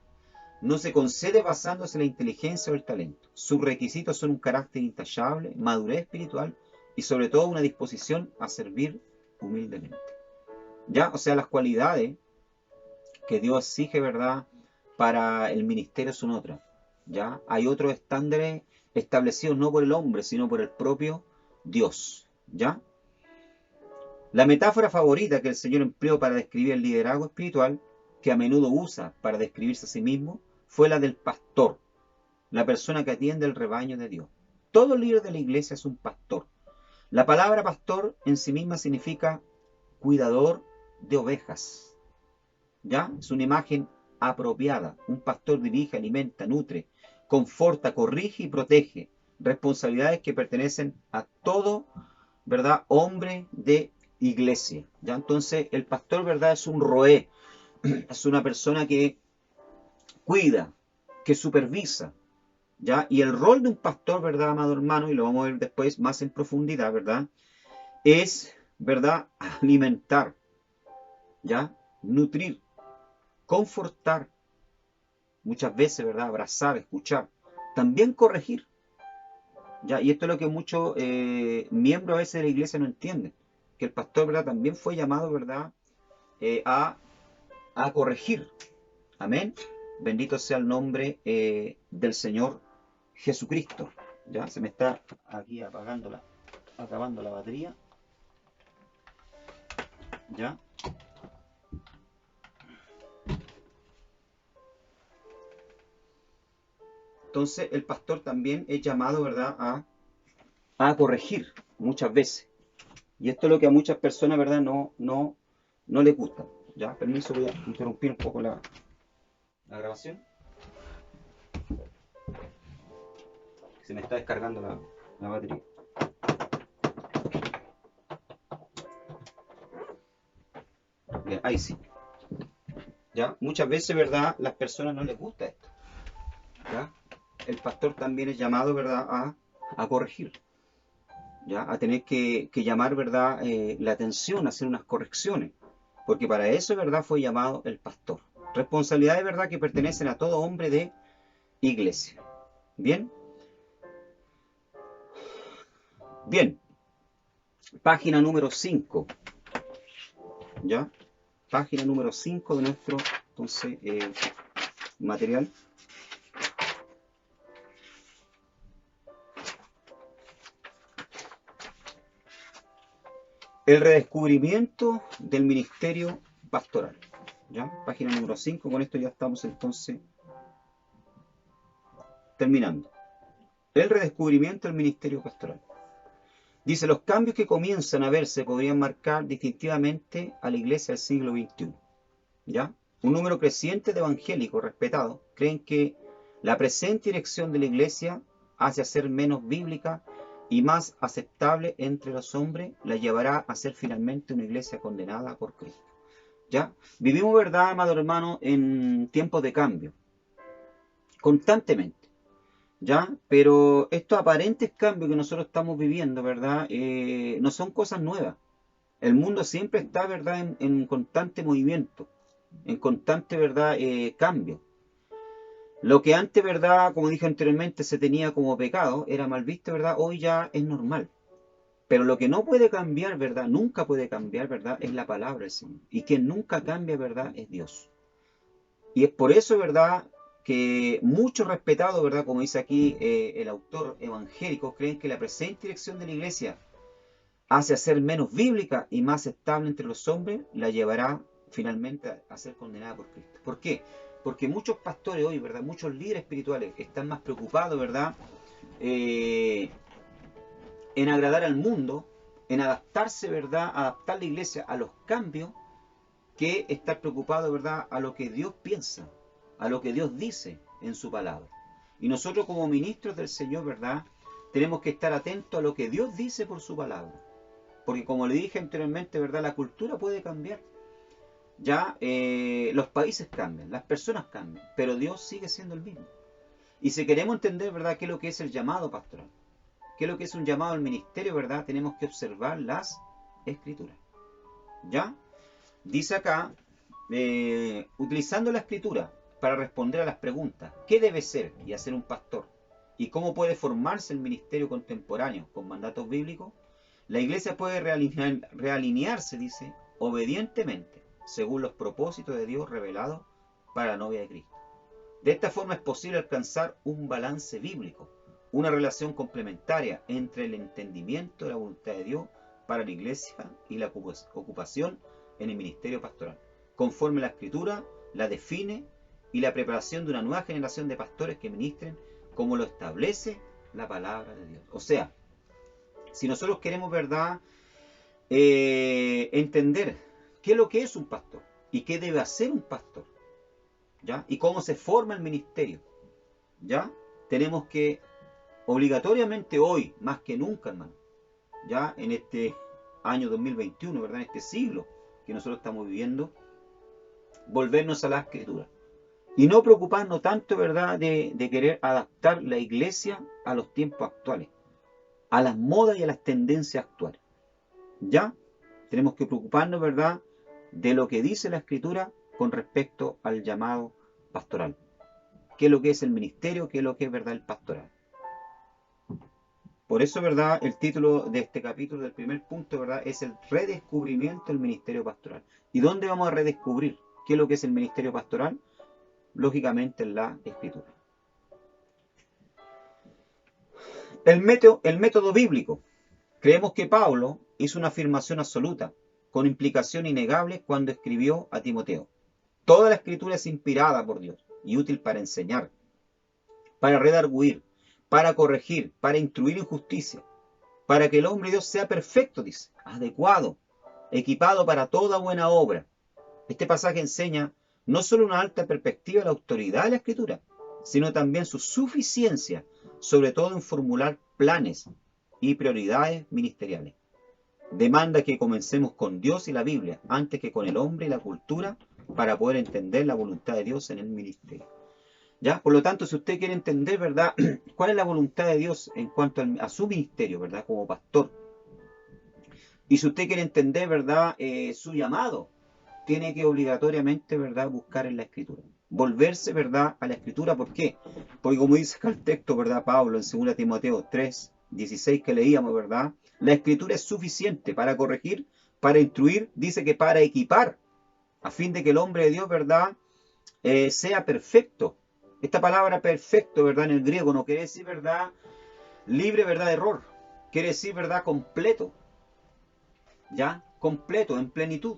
No se concede basándose en la inteligencia o el talento. Sus requisitos son un carácter intachable, madurez espiritual y sobre todo una disposición a servir humildemente. ¿Ya? O sea, las cualidades que Dios exige, ¿verdad?, para el ministerio son otras. ¿Ya? Hay otros estándares establecidos no por el hombre, sino por el propio Dios. ¿Ya? La metáfora favorita que el Señor empleó para describir el liderazgo espiritual, que a menudo usa para describirse a sí mismo, fue la del pastor, la persona que atiende el rebaño de Dios. Todo líder de la iglesia es un pastor. La palabra pastor en sí misma significa cuidador de ovejas. ¿Ya? Es una imagen apropiada. Un pastor dirige, alimenta, nutre, conforta, corrige y protege. Responsabilidades que pertenecen a todo, ¿verdad?, hombre de iglesia. ¿Ya? Entonces, el pastor, ¿verdad?, es un roé. Es una persona que cuida, que supervisa. ¿Ya? Y el rol de un pastor, ¿verdad, amado hermano? Y lo vamos a ver después más en profundidad, ¿verdad? Es, ¿verdad?, alimentar, ¿ya? Nutrir, confortar, muchas veces, ¿verdad?, abrazar, escuchar, también corregir, ¿ya? Y esto es lo que muchos miembros a veces de la iglesia no entienden, que el pastor, ¿verdad?, también fue llamado, ¿verdad?, a corregir. Amén. Bendito sea el nombre del Señor Jesucristo. Ya se me está aquí acabando la batería. Ya. Entonces el pastor también es llamado, ¿verdad?, a corregir muchas veces. Y esto es lo que a muchas personas, ¿verdad?, no les gusta. Ya, permiso, voy a interrumpir un poco la grabación. Se me está descargando la batería. Bien, ahí sí. ¿Ya? Muchas veces, ¿verdad? Las personas no les gusta esto. ¿Ya? El pastor también es llamado, ¿verdad? A corregir. ¿Ya? A tener que llamar, ¿verdad? La atención, hacer unas correcciones. Porque para eso, ¿verdad? Fue llamado el pastor. Responsabilidades, ¿verdad? Que pertenecen a todo hombre de iglesia. Bien, bien. Página número 5. ¿Ya? Página número 5 de nuestro, entonces, material. El redescubrimiento del ministerio pastoral. ¿Ya? Página número 5. Con esto ya estamos entonces terminando. El redescubrimiento del ministerio pastoral. Dice, los cambios que comienzan a verse podrían marcar distintivamente a la iglesia del siglo XXI. ¿Ya? Un número creciente de evangélicos respetados creen que la presente dirección de la iglesia hacia ser menos bíblica y más aceptable entre los hombres la llevará a ser finalmente una iglesia condenada por Cristo. ¿Ya? Vivimos, ¿verdad, amado hermano, en tiempos de cambio, constantemente, ¿ya? Pero estos aparentes cambios que nosotros estamos viviendo, ¿verdad? No son cosas nuevas. El mundo siempre está, ¿verdad?, en constante movimiento, en constante, ¿verdad?, cambio. Lo que antes, ¿verdad?, como dije anteriormente, se tenía como pecado, era mal visto, ¿verdad?, hoy ya es normal. Pero lo que no puede cambiar, ¿verdad?, nunca puede cambiar, ¿verdad?, es la palabra del Señor. Y quien nunca cambia, ¿verdad?, es Dios. Y es por eso, ¿verdad?, que muchos respetados, ¿verdad?, como dice aquí el autor evangélico, creen que la presente dirección de la iglesia hacia ser menos bíblica y más estable entre los hombres, la llevará finalmente a ser condenada por Cristo. ¿Por qué? Porque muchos pastores hoy, ¿verdad?, muchos líderes espirituales están más preocupados, ¿verdad?, eh, en agradar al mundo, en adaptarse, ¿verdad?, adaptar la iglesia a los cambios, que estar preocupado, ¿verdad?, a lo que Dios piensa, a lo que Dios dice en su palabra. Y nosotros como ministros del Señor, ¿verdad?, tenemos que estar atentos a lo que Dios dice por su palabra. Porque como le dije anteriormente, ¿verdad?, la cultura puede cambiar. Ya los países cambian, las personas cambian, pero Dios sigue siendo el mismo. Y si queremos entender, ¿verdad?, qué es lo que es el llamado pastoral, qué es lo que es un llamado al ministerio, ¿verdad?, tenemos que observar las escrituras. ¿Ya? Dice acá, utilizando la escritura para responder a las preguntas, ¿qué debe ser y hacer un pastor? ¿Y cómo puede formarse el ministerio contemporáneo con mandatos bíblicos? La iglesia puede realinearse, dice, obedientemente, según los propósitos de Dios revelados para la novia de Cristo. De esta forma es posible alcanzar un balance bíblico, una relación complementaria entre el entendimiento de la voluntad de Dios para la iglesia y la ocupación en el ministerio pastoral, conforme la escritura la define y la preparación de una nueva generación de pastores que ministren como lo establece la palabra de Dios. O sea, si nosotros queremos, ¿verdad?, entender qué es lo que es un pastor y qué debe hacer un pastor, ¿ya?, y cómo se forma el ministerio, ¿ya?, tenemos que obligatoriamente hoy, más que nunca, hermano, ya en este año 2021, ¿verdad?, en este siglo que nosotros estamos viviendo, volvernos a la escritura y no preocuparnos tanto, ¿verdad?, de querer adaptar la iglesia a los tiempos actuales, a las modas y a las tendencias actuales. Ya tenemos que preocuparnos, ¿verdad?, de lo que dice la escritura con respecto al llamado pastoral. ¿Qué es lo que es el ministerio? ¿Qué es lo que es, verdad, el pastoral? Por eso, ¿verdad?, el título de este capítulo, del primer punto, ¿verdad?, es el redescubrimiento del ministerio pastoral. ¿Y dónde vamos a redescubrir qué es lo que es el ministerio pastoral? Lógicamente en la escritura. El método bíblico. Creemos que Pablo hizo una afirmación absoluta, con implicación innegable, cuando escribió a Timoteo: toda la escritura es inspirada por Dios y útil para enseñar, para redarguir, para corregir, para instruir en justicia, para que el hombre de Dios sea perfecto, dice, adecuado, equipado para toda buena obra. Este pasaje enseña no solo una alta perspectiva de la autoridad de la escritura, sino también su suficiencia, sobre todo en formular planes y prioridades ministeriales. Demanda que comencemos con Dios y la Biblia, antes que con el hombre y la cultura para poder entender la voluntad de Dios en el ministerio. ¿Ya? Por lo tanto, si usted quiere entender, ¿verdad?, cuál es la voluntad de Dios en cuanto a su ministerio, ¿verdad?, como pastor, y si usted quiere entender, ¿verdad?, su llamado, tiene que obligatoriamente, ¿verdad?, buscar en la Escritura. Volverse, ¿verdad?, a la Escritura. ¿Por qué? Porque como dice acá el texto, ¿verdad?, Pablo en 2 Timoteo 3, 16 que leíamos, ¿verdad?, la Escritura es suficiente para corregir, para instruir, dice que para equipar, a fin de que el hombre de Dios, ¿verdad?, sea perfecto. Esta palabra perfecto, ¿verdad?, en el griego no quiere decir, ¿verdad?, libre, ¿verdad?, de error. Quiere decir, ¿verdad?, completo. ¿Ya? Completo, en plenitud.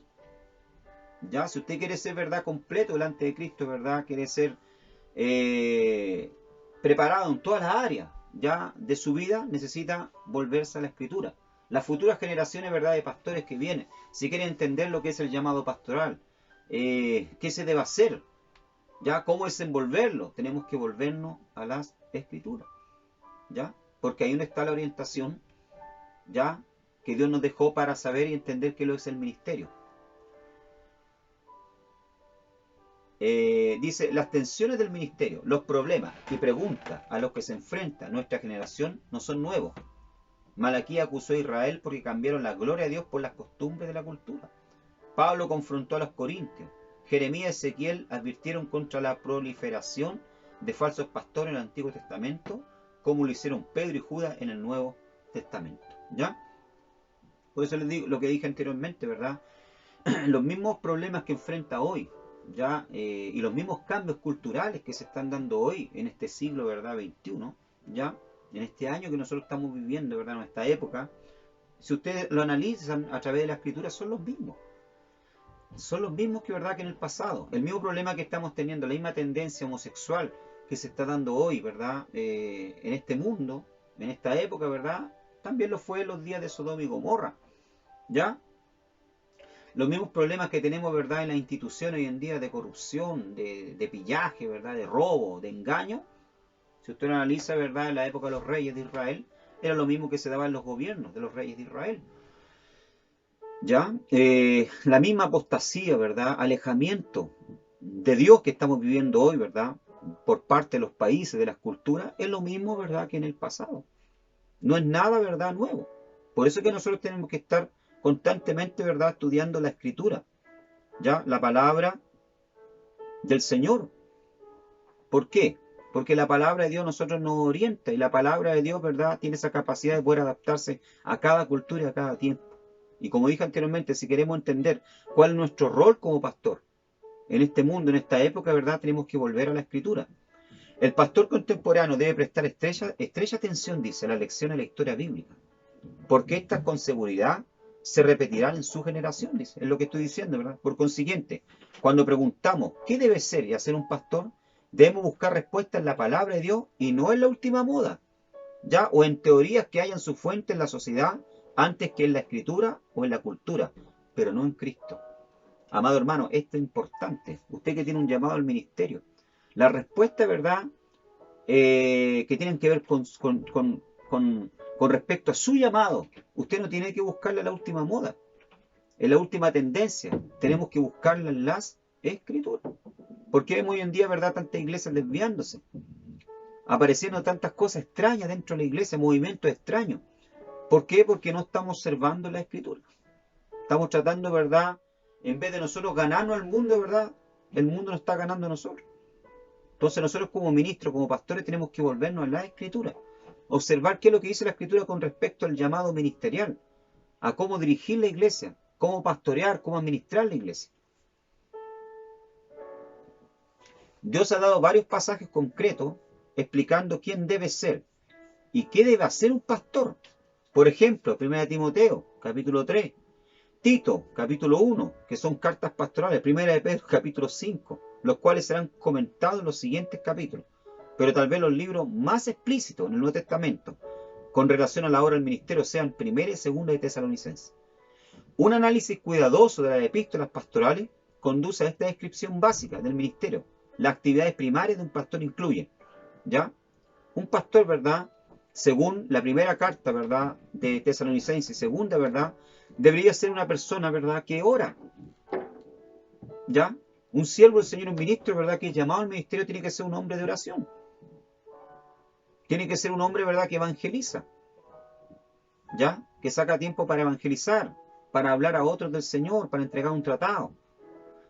¿Ya? Si usted quiere ser, ¿verdad?, completo delante de Cristo, ¿verdad?, quiere ser preparado en todas las áreas, ¿ya?, de su vida, necesita volverse a la Escritura. Las futuras generaciones, ¿verdad?, de pastores que vienen, si quieren entender lo que es el llamado pastoral, qué se debe hacer, ¿ya?, cómo desenvolverlo, tenemos que volvernos a las Escrituras, ¿ya? Porque ahí donde está la orientación, ¿ya?, que Dios nos dejó para saber y entender qué es lo que es el ministerio. Dice, las tensiones del ministerio, los problemas y preguntas a los que se enfrenta nuestra generación no son nuevos. Malaquías acusó a Israel porque cambiaron la gloria de Dios por las costumbres de la cultura. Pablo confrontó a los corintios. Jeremías y Ezequiel advirtieron contra la proliferación de falsos pastores en el Antiguo Testamento, como lo hicieron Pedro y Judas en el Nuevo Testamento. ¿Ya? Por eso les digo lo que dije anteriormente, ¿verdad? Los mismos problemas que enfrenta hoy, ¿ya? Y los mismos cambios culturales que se están dando hoy en este siglo, ¿verdad?, 21, ¿ya? En este año que nosotros estamos viviendo, ¿verdad?, en esta época, si ustedes lo analizan a través de la Escritura, son los mismos. Son los mismos que, ¿verdad?, que en el pasado. El mismo problema que estamos teniendo, la misma tendencia homosexual que se está dando hoy, ¿verdad?, en este mundo, en esta época, ¿verdad?, también lo fue en los días de Sodoma y Gomorra, ¿ya? Los mismos problemas que tenemos, ¿verdad?, en las instituciones hoy en día de corrupción, de pillaje, ¿verdad?, de robo, de engaño. Si usted lo analiza, ¿verdad?, en la época de los reyes de Israel, era lo mismo que se daba en los gobiernos de los reyes de Israel. ¿Ya? La misma apostasía, ¿verdad?, alejamiento de Dios que estamos viviendo hoy, ¿verdad?, por parte de los países, de las culturas, es lo mismo, ¿verdad?, que en el pasado. No es nada, ¿verdad?, nuevo. Por eso es que nosotros tenemos que estar constantemente, ¿verdad?, estudiando la Escritura, ¿ya?, la palabra del Señor. ¿Por qué? Porque la palabra de Dios a nosotros nos orienta, y la palabra de Dios, ¿verdad?, tiene esa capacidad de poder adaptarse a cada cultura y a cada tiempo. Y como dije anteriormente, si queremos entender cuál es nuestro rol como pastor en este mundo, en esta época, ¿verdad?, tenemos que volver a la Escritura. El pastor contemporáneo debe prestar estrecha atención, dice, a la lección de la historia bíblica, porque estas con seguridad se repetirán en su generación, dice, es lo que estoy diciendo, ¿verdad? Por consiguiente, cuando preguntamos qué debe ser y hacer un pastor, debemos buscar respuestas en la palabra de Dios y no en la última moda, ¿ya?, o en teorías que hayan su fuente en la sociedad antes que en la Escritura o en la cultura, pero no en Cristo. Amado hermano, esto es importante. Usted que tiene un llamado al ministerio, la respuesta, ¿verdad?, que tienen que ver con respecto a su llamado, usted no tiene que buscarla en la última moda, en la última tendencia. Tenemos que buscarla en las Escrituras. Porque vemos hoy en día, ¿verdad?, tantas iglesias desviándose, apareciendo tantas cosas extrañas dentro de la iglesia, movimientos extraños. ¿Por qué? Porque no estamos observando la Escritura. Estamos tratando, ¿verdad?, en vez de nosotros ganarnos al mundo, ¿verdad?, el mundo nos está ganando a nosotros. Entonces nosotros como ministros, como pastores, tenemos que volvernos a la Escritura. Observar qué es lo que dice la Escritura con respecto al llamado ministerial, a cómo dirigir la iglesia, cómo pastorear, cómo administrar la iglesia. Dios ha dado varios pasajes concretos explicando quién debe ser y qué debe hacer un pastor. Por ejemplo, 1 Timoteo, capítulo 3, Tito, capítulo 1, que son cartas pastorales, 1 de Pedro, capítulo 5, los cuales serán comentados en los siguientes capítulos. Pero tal vez los libros más explícitos en el Nuevo Testamento con relación a la obra del ministerio sean 1 y 2 de Tesalonicenses. Un análisis cuidadoso de las epístolas pastorales conduce a esta descripción básica del ministerio. Las actividades primarias de un pastor incluyen, ¿ya?, un pastor, ¿verdad?, según la primera carta, ¿verdad?, de Tesalonicenses y segunda, ¿verdad?, debería ser una persona, ¿verdad?, que ora, ¿ya? Un siervo del Señor, un ministro, ¿verdad? Que es llamado al ministerio tiene que ser un hombre de oración. Tiene que ser un hombre, ¿verdad? Que evangeliza. ¿Ya? Que saca tiempo para evangelizar, para hablar a otros del Señor, para entregar un tratado.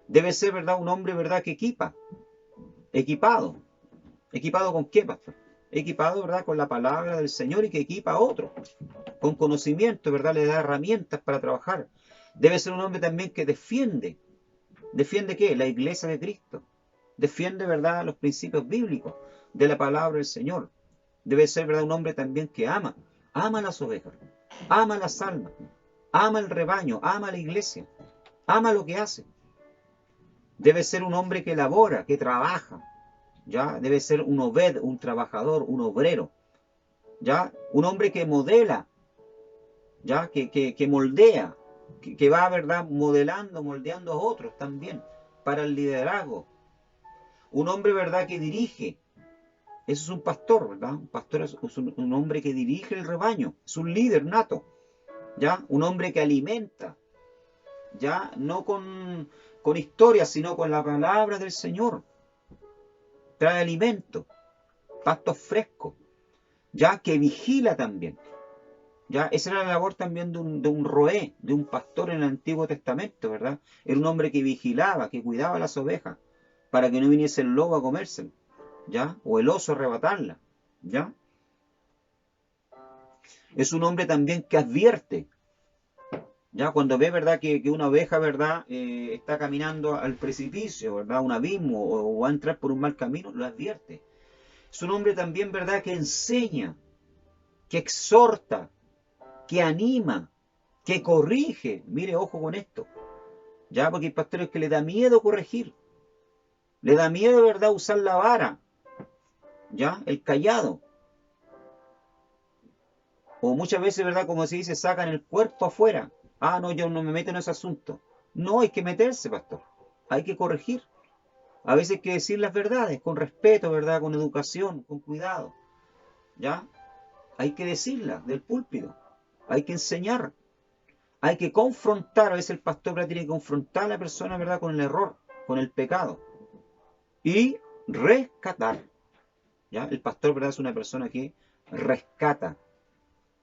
Debe ser, ¿verdad? Un hombre, ¿verdad? Que equipa. Equipado. ¿Equipado con qué, pastor? Equipado, ¿verdad? Con la palabra del Señor y que equipa a otros. Con conocimiento, ¿verdad? Le da herramientas para trabajar. Debe ser un hombre también que defiende. ¿Defiende qué? La iglesia de Cristo. Defiende, ¿verdad? Los principios bíblicos de la palabra del Señor. Debe ser, ¿verdad? Un hombre también que ama. Ama las ovejas. Ama las almas. Ama el rebaño. Ama la iglesia. Ama lo que hace. Debe ser un hombre que elabora, que trabaja. ¿Ya? Debe ser un obed, un trabajador, un obrero. ¿Ya? Un hombre que modela. ¿Ya? Que moldea. Que va, ¿verdad? Modelando, moldeando a otros también. Para el liderazgo. Un hombre, ¿verdad? Que dirige. Eso es un pastor, ¿verdad? Un pastor es un hombre que dirige el rebaño. Es un líder nato. ¿Ya? Un hombre que alimenta. ¿Ya? No con historias, sino con la palabra del Señor. Trae alimento, pastos frescos, ya que vigila también. Ya, esa era la labor también de un roé, de un pastor en el Antiguo Testamento, ¿verdad? Era un hombre que vigilaba, que cuidaba las ovejas, para que no viniese el lobo a comérselas, ¿ya? O el oso a arrebatarla, ¿ya? Es un hombre también que advierte, ¿ya? Cuando ve, ¿verdad? Que una oveja, ¿verdad? Está caminando al precipicio, ¿verdad? Un abismo, o va a entrar por un mal camino, lo advierte. Es un hombre también, ¿verdad? Que enseña, que exhorta, que anima, que corrige. Mire, ojo con esto. Ya, porque hay pastores que le da miedo corregir. Le da miedo, ¿verdad? Usar la vara. Ya, el callado. O muchas veces, ¿verdad? Como se dice, sacan el cuerpo afuera. Ah, no, yo no me meto en ese asunto. No, hay que meterse, pastor. Hay que corregir. A veces hay que decir las verdades, con respeto, ¿verdad? Con educación, con cuidado. ¿Ya? Hay que decirlas del púlpito. Hay que enseñar. Hay que confrontar. A veces el pastor, ¿verdad? Tiene que confrontar a la persona, ¿verdad? Con el error, con el pecado. Y rescatar. ¿Ya? El pastor, ¿verdad? Es una persona que rescata.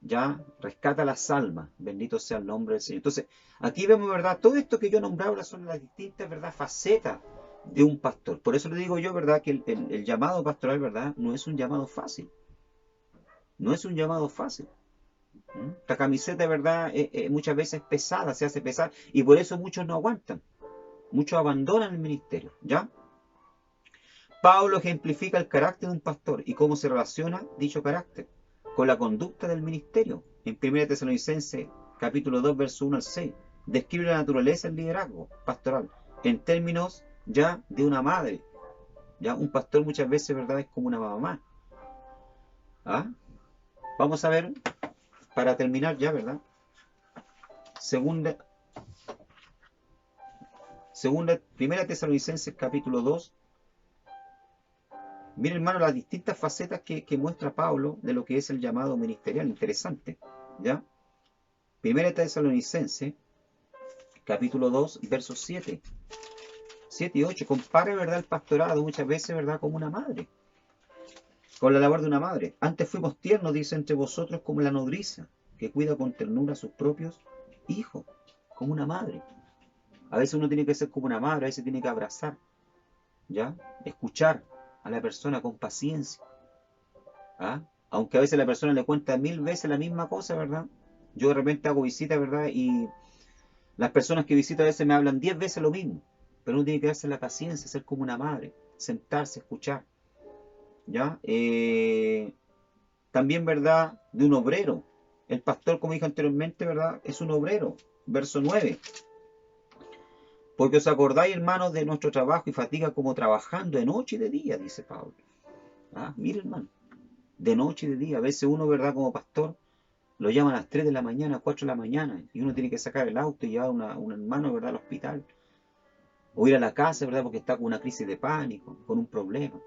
¿Ya? Rescata las almas. Bendito sea el nombre del Señor. Entonces, aquí vemos, ¿verdad? Todo esto que yo nombraba son las distintas, ¿verdad? Facetas de un pastor. Por eso le digo yo, ¿verdad? Que el llamado pastoral, ¿verdad? No es un llamado fácil. No es un llamado fácil. La camiseta, ¿verdad? Muchas veces es pesada, se hace pesar. Y por eso muchos no aguantan. Muchos abandonan el ministerio. ¿Ya? Pablo ejemplifica el carácter de un pastor y cómo se relaciona dicho carácter con la conducta del ministerio. En 1 Tesalonicenses capítulo 2, verso 1 al 6, describe la naturaleza del liderazgo pastoral en términos ya de una madre. Ya un pastor muchas veces, ¿verdad? Es como una mamá. ¿Ah? Vamos a ver, para terminar ya, ¿verdad? Primera Tesalonicenses capítulo 2. Miren, hermano, las distintas facetas que muestra Pablo de lo que es el llamado ministerial. Interesante, ¿ya? Primera Tesalonicenses, capítulo 2, versos 7 y 8. Compara, ¿verdad?, el pastorado muchas veces, ¿verdad?, como una madre. Con la labor de una madre. Antes fuimos tiernos, dice, entre vosotros como la nodriza, que cuida con ternura a sus propios hijos, como una madre. A veces uno tiene que ser como una madre, a veces tiene que abrazar, ¿ya? Escuchar a la persona con paciencia. ¿Ah? Aunque a veces la persona le cuenta 1000 veces la misma cosa, ¿verdad? Yo de repente hago visita, ¿verdad? Y las personas que visito a veces me hablan 10 veces lo mismo. Pero uno tiene que darse la paciencia, ser como una madre, sentarse, escuchar. ¿Ya? También, ¿verdad? De un obrero. El pastor, como dije anteriormente, ¿verdad? Es un obrero. Verso 9. Porque os acordáis, hermanos, de nuestro trabajo y fatiga como trabajando de noche y de día, dice Pablo. ¿Ah? Mire, hermano. De noche y de día. A veces uno, ¿verdad? Como pastor, lo llaman a las 3 de la mañana, 4 de la mañana, y uno tiene que sacar el auto y llevar a un hermano, ¿verdad?, al hospital. O ir a la casa, ¿verdad?, porque está con una crisis de pánico, con un problema.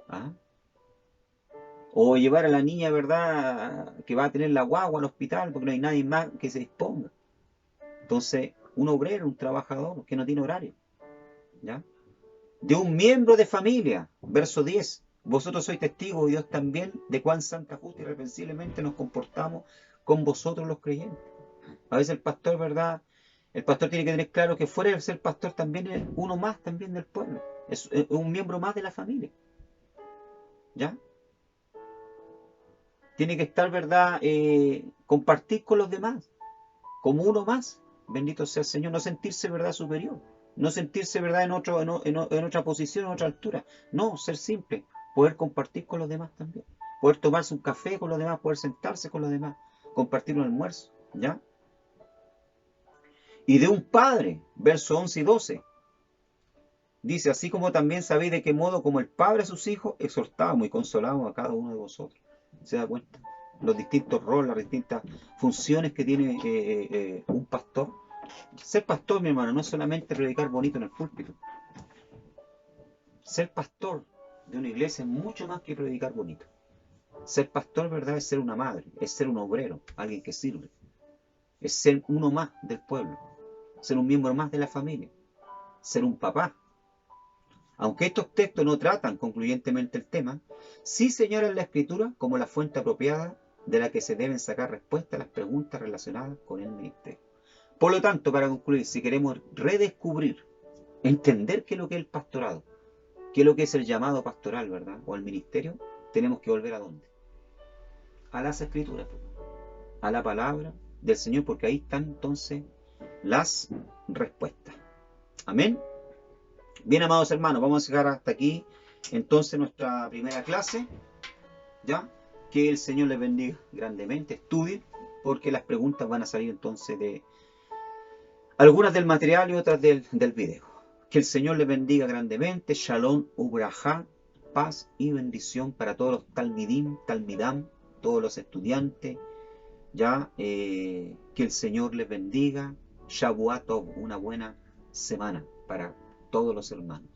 ¿Ah? O llevar a la niña, ¿verdad?, que va a tener la guagua al hospital, porque no hay nadie más que se disponga. Entonces, un obrero, un trabajador que no tiene horario. ¿ya? De un miembro de familia, verso 10. Vosotros sois testigos, Dios también, de cuán santa, justa y irreprensiblemente nos comportamos con vosotros los creyentes. A veces el pastor, ¿verdad? El pastor tiene que tener claro que fuera de ser pastor también es uno más también del pueblo. Es un miembro más de la familia. ¿Ya? Tiene que estar, ¿verdad? Compartir con los demás, como uno más. Bendito sea el Señor. No sentirse, ¿verdad? Superior. No sentirse, ¿verdad? En otra posición, en otra altura. No, ser simple. Poder compartir con los demás también. Poder tomarse un café con los demás, poder sentarse con los demás, compartir un almuerzo. ¿Ya? Y de un padre, versos 11 y 12. Dice, así como también sabéis de qué modo como el Padre a sus hijos, exhortamos y consolamos a cada uno de vosotros. ¿Se da cuenta? Los distintos roles, las distintas funciones que tiene un pastor. Ser pastor, mi hermano, no es solamente predicar bonito en el púlpito. Ser pastor de una iglesia es mucho más que predicar bonito. Ser pastor, ¿verdad? Es ser una madre, es ser un obrero, alguien que sirve. Es ser uno más del pueblo, ser un miembro más de la familia, ser un papá. Aunque estos textos no tratan concluyentemente el tema, sí señalan la Escritura como la fuente apropiada de la que se deben sacar respuestas a las preguntas relacionadas con el ministerio. Por lo tanto, para concluir, si queremos redescubrir, entender qué es lo que es el pastorado, qué es lo que es el llamado pastoral, ¿verdad? O el ministerio, tenemos que volver ¿a dónde? A las Escrituras, a la palabra del Señor, porque ahí están entonces las respuestas. Amén. Bien, amados hermanos, vamos a llegar hasta aquí entonces nuestra primera clase, ¿ya? Que el Señor les bendiga grandemente, estudien, porque las preguntas van a salir entonces de algunas del material y otras del video. Que el Señor les bendiga grandemente, Shalom, Ubrajá, paz y bendición para todos los talmidim, talmidam, todos los estudiantes, ¿ya? Que el Señor les bendiga, Shavuot Tov, una buena semana para todos los hermanos.